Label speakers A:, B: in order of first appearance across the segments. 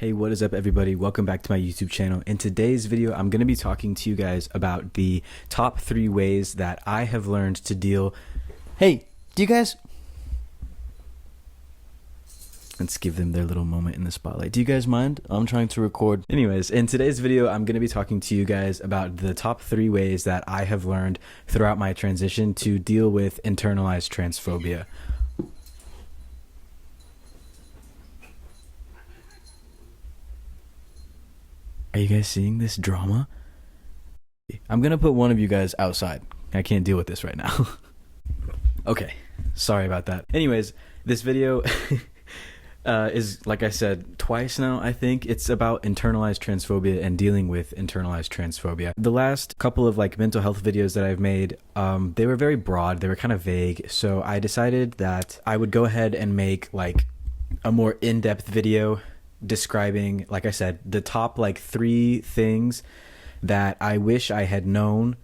A: Hey, what is up everybody? Welcome back to my YouTube channel. In today's video, I'm going to be talking to you guys about the top 3 ways that I have learned to deal. Hey, do you guys... Let's give them their little moment in the spotlight. Do you guys mind? I'm trying to record. Anyways, in today's video, I'm going to be talking to you guys about the top 3 ways that I have learned throughout my transition to deal with internalized transphobia. Are you guys seeing this drama? I'm gonna put one of you guys outside. I can't deal with this right now. Okay, sorry about that. Anyways, this video is, like I said, twice now, I think. It's about internalized transphobia and dealing with internalized transphobia. The last couple of mental health videos that I've made, they were very broad, they were kind of vague, so I decided that I would go ahead and make a more in-depth video describing, like I said, the top 3 things that I wish I had known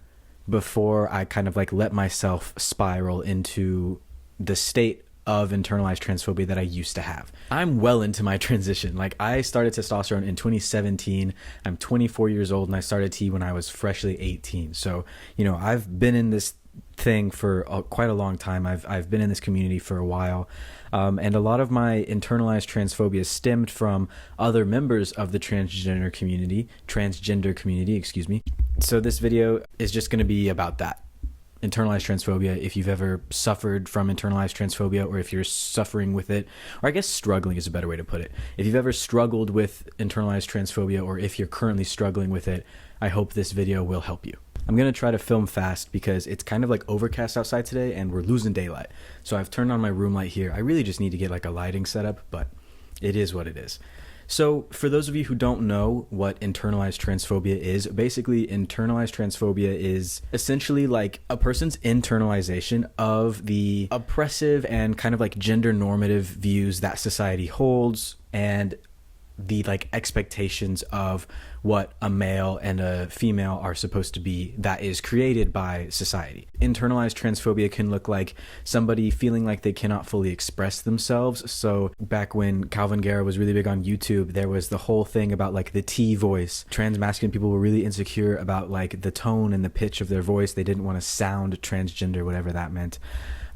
A: before I kind of let myself spiral into the state of internalized transphobia that I used to have. I'm well into my transition. I started testosterone in 2017. I'm 24 years old and I started T when I was freshly 18. So, I've been in this thing for quite a long time. I've been in this community for a while, and a lot of my internalized transphobia stemmed from other members of the transgender community, excuse me. So this video is just going to be about that. Internalized transphobia, if you've ever suffered from internalized transphobia, or if you're suffering with it, or I guess struggling is a better way to put it. If you've ever struggled with internalized transphobia, or if you're currently struggling with it, I hope this video will help you. I'm going to try to film fast because it's kind of overcast outside today and we're losing daylight. So I've turned on my room light here. I really just need to get a lighting setup, but it is what it is. So for those of you who don't know what internalized transphobia is, basically internalized transphobia is essentially a person's internalization of the oppressive and kind of gender normative views that society holds, and the expectations of what a male and a female are supposed to be that is created by society. Internalized transphobia can look like somebody feeling like they cannot fully express themselves. So back when Calvin Guerra was really big on YouTube, there was the whole thing about the T voice. Trans masculine people were really insecure about the tone and the pitch of their voice. They didn't want to sound transgender, whatever that meant.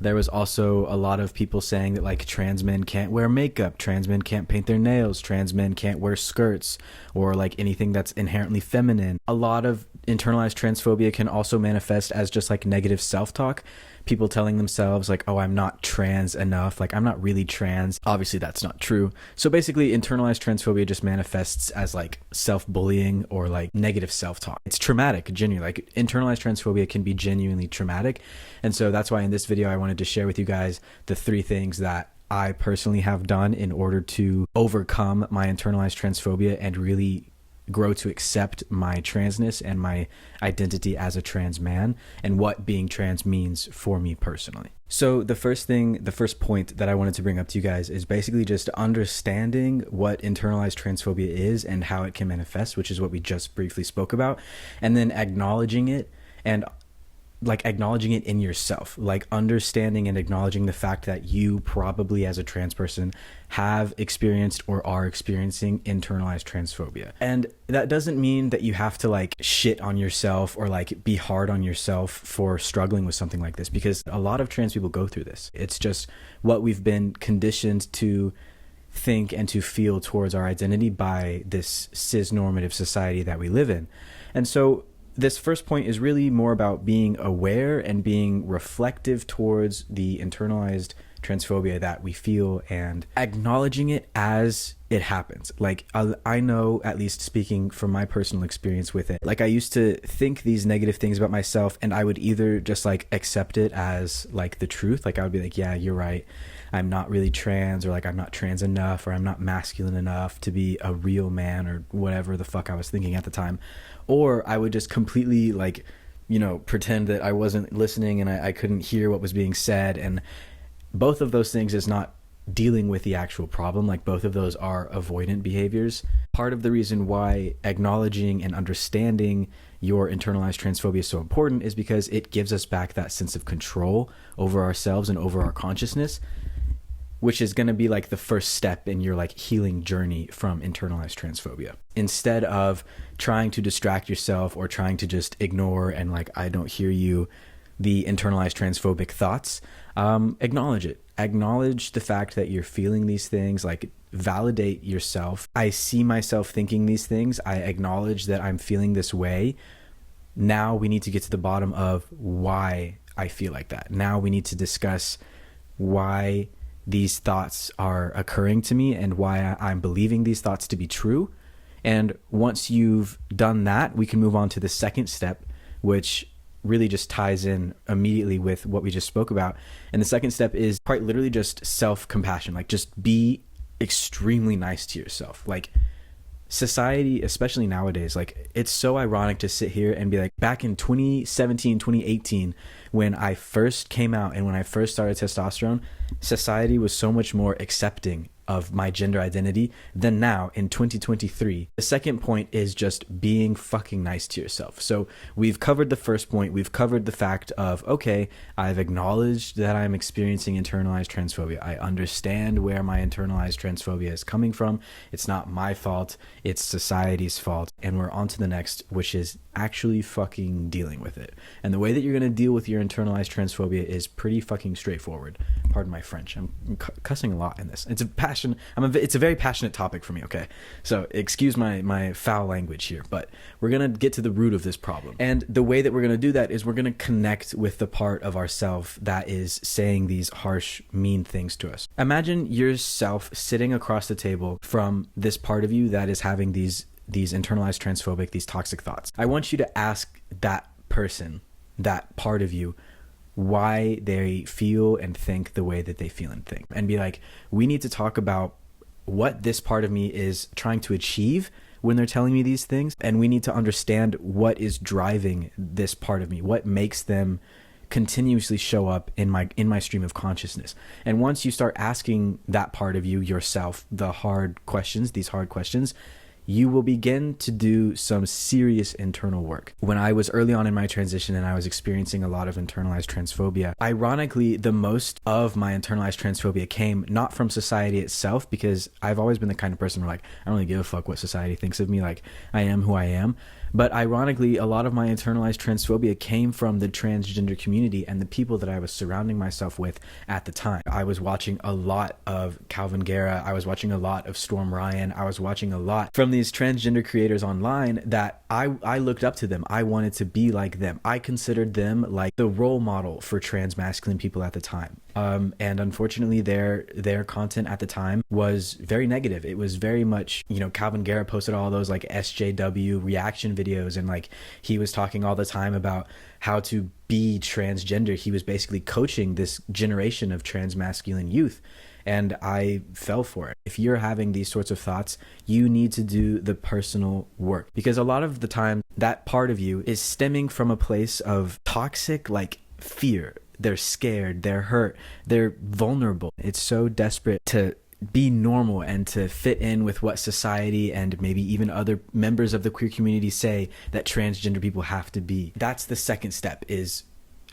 A: There was also a lot of people saying that trans men can't wear makeup, trans men can't paint their nails, trans men can't wear skirts, or anything that's inherently feminine. A lot of internalized transphobia can also manifest as just negative self-talk. People telling themselves oh, I'm not trans enough, I'm not really trans. Obviously that's not true. So basically internalized transphobia just manifests as self-bullying or negative self-talk. It's traumatic, genuinely. Internalized transphobia can be genuinely traumatic. And so that's why in this video I wanted to share with you guys the 3 things that I personally have done in order to overcome my internalized transphobia and really grow to accept my transness and my identity as a trans man, and what being trans means for me personally. So the first point that I wanted to bring up to you guys is basically just understanding what internalized transphobia is and how it can manifest, which is what we just briefly spoke about, and then acknowledging it, and acknowledging it in yourself, understanding and acknowledging the fact that you probably as a trans person have experienced or are experiencing internalized transphobia. And that doesn't mean that you have to shit on yourself or be hard on yourself for struggling with something like this, because a lot of trans people go through this. It's just what we've been conditioned to think and to feel towards our identity by this cis-normative society that we live in. And so this first point is really more about being aware and being reflective towards the internalized transphobia that we feel and acknowledging it as it happens. I know, at least speaking from my personal experience with it, I used to think these negative things about myself and I would either just accept it as the truth. I would be yeah, you're right, I'm not really trans, or I'm not trans enough, or I'm not masculine enough to be a real man, or whatever the fuck I was thinking at the time. Or I would just completely pretend that I wasn't listening and I couldn't hear what was being said. And both of those things is not dealing with the actual problem. Both of those are avoidant behaviors. Part of the reason why acknowledging and understanding your internalized transphobia is so important is because it gives us back that sense of control over ourselves and over our consciousness. which is going to be like the first step in your like healing journey from internalized transphobia. Instead of trying to distract yourself or trying to just ignore and like, I don't hear you, the internalized transphobic thoughts, acknowledge it. Acknowledge the fact that you're feeling these things, like validate yourself. I see myself thinking these things. I acknowledge that I'm feeling this way. Now we need to get to the bottom of why I feel like that. Now we need to discuss why these thoughts are occurring to me and why I'm believing these thoughts to be true. And once you've done that, we can move on to the second step, which really just ties in immediately with what we just spoke about. And the second step is quite literally just self-compassion. Like, just be extremely nice to yourself. Like, society, especially nowadays, like, it's so ironic to sit here and be like, back in 2017, 2018, when I first came out and when I first started testosterone, society was so much more accepting of my gender identity than now in 2023. The second point is just being fucking nice to yourself. So we've covered the first point. We've covered the fact of, okay, I've acknowledged that I'm experiencing internalized transphobia. I understand where my internalized transphobia is coming from. It's not my fault. It's society's fault. And we're on to the next, which is actually fucking dealing with it. And the way that you're going to deal with your internalized transphobia is pretty fucking straightforward. Pardon my French. I'm cussing a lot in this. It's a passion. It's a very passionate topic for me. Okay. So excuse my foul language here, but we're going to get to the root of this problem. And the way that we're going to do that is we're going to connect with the part of ourself that is saying these harsh, mean things to us. Imagine yourself sitting across the table from this part of you that is having these internalized transphobic, these toxic thoughts. I want you to ask that person, that part of you, why they feel and think the way that they feel and think, and be like, we need to talk about what this part of me is trying to achieve when they're telling me these things, and we need to understand what is driving this part of me, what makes them continuously show up in my stream of consciousness. And once you start asking that part of you yourself these hard questions, you will begin to do some serious internal work. When I was early on in my transition and I was experiencing a lot of internalized transphobia, ironically, the most of my internalized transphobia came not from society itself, because I've always been the kind of person where, like, I don't really give a fuck what society thinks of me. Like, I am who I am. But ironically, a lot of my internalized transphobia came from the transgender community and the people that I was surrounding myself with at the time. I was watching a lot of Calvin Guerra. I was watching a lot of Storm Ryan. I was watching a lot from these transgender creators online that I looked up to them. I wanted to be like them. I considered them like the role model for trans masculine people at the time. And unfortunately, their content at the time was very negative. It was very much, Calvin Guerra posted all those like SJW reaction videos, and like he was talking all the time about how to be transgender. He was basically coaching this generation of trans masculine youth. And I fell for it. If you're having these sorts of thoughts, you need to do the personal work, because a lot of the time that part of you is stemming from a place of toxic, like, fear. They're scared, they're hurt, they're vulnerable. It's so desperate to be normal and to fit in with what society and maybe even other members of the queer community say that transgender people have to be. That's the second step, is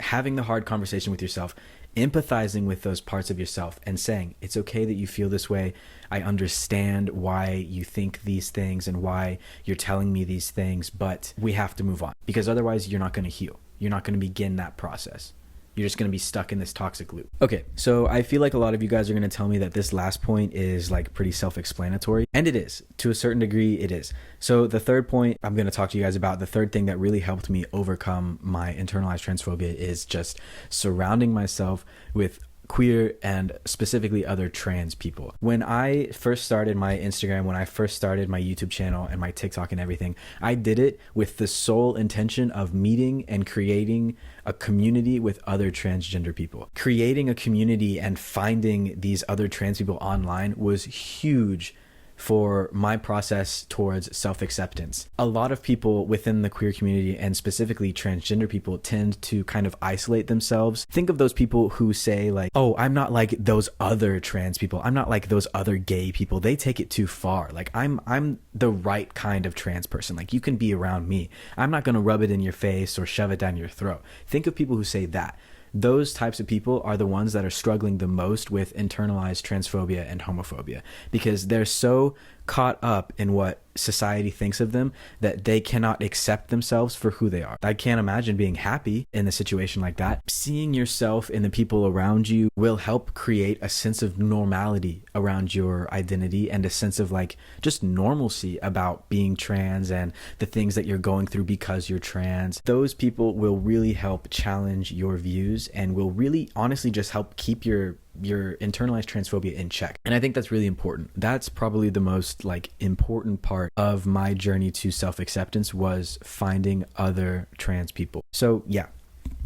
A: having the hard conversation with yourself, empathizing with those parts of yourself and saying, it's okay that you feel this way. I understand why you think these things and why you're telling me these things, but we have to move on, because otherwise you're not going to heal. You're not going to begin that process. You're just going to be stuck in this toxic loop. Okay, so I feel like a lot of you guys are going to tell me that this last point is like pretty self-explanatory, and it is. To a certain degree, it is. So the third point I'm going to talk to you guys about, the third thing that really helped me overcome my internalized transphobia, is just surrounding myself with queer and specifically other trans people. When I first started my Instagram, when I first started my YouTube channel and my TikTok and everything, I did it with the sole intention of meeting and creating a community with other transgender people. Creating a community and finding these other trans people online was huge for my process towards self-acceptance. A lot of people within the queer community, and specifically transgender people, tend to kind of isolate themselves. Think of those people who say like, oh, I'm not like those other trans people. I'm not like those other gay people. They take it too far. Like I'm the right kind of trans person. Like you can be around me. I'm not going to rub it in your face or shove it down your throat. Think of people who say that. those types of people are the ones that are struggling the most with internalized transphobia and homophobia, because they're so caught up in what society thinks of them that they cannot accept themselves for who they are. I can't imagine being happy in a situation like that. Seeing yourself in the people around you will help create a sense of normality around your identity and a sense of like just normalcy about being trans and the things that you're going through because you're trans. Those people will really help challenge your views and will really honestly just help keep your internalized transphobia in check. And I think that's really important. That's probably the most like important part of my journey to self-acceptance, was finding other trans people. So yeah,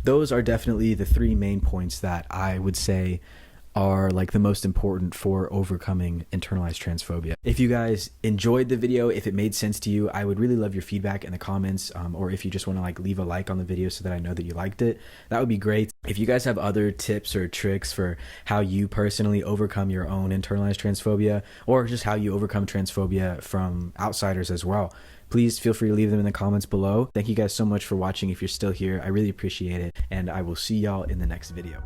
A: those are definitely the 3 main points that I would say are like the most important for overcoming internalized transphobia. If you guys enjoyed the video, if it made sense to you, I would really love your feedback in the comments, or if you just want to like leave a like on the video so that I know that you liked it, that would be great. If you guys have other tips or tricks for how you personally overcome your own internalized transphobia, or just how you overcome transphobia from outsiders as well, please feel free to leave them in the comments below. Thank you guys so much for watching. If you're still here, I really appreciate it, and I will see y'all in the next video.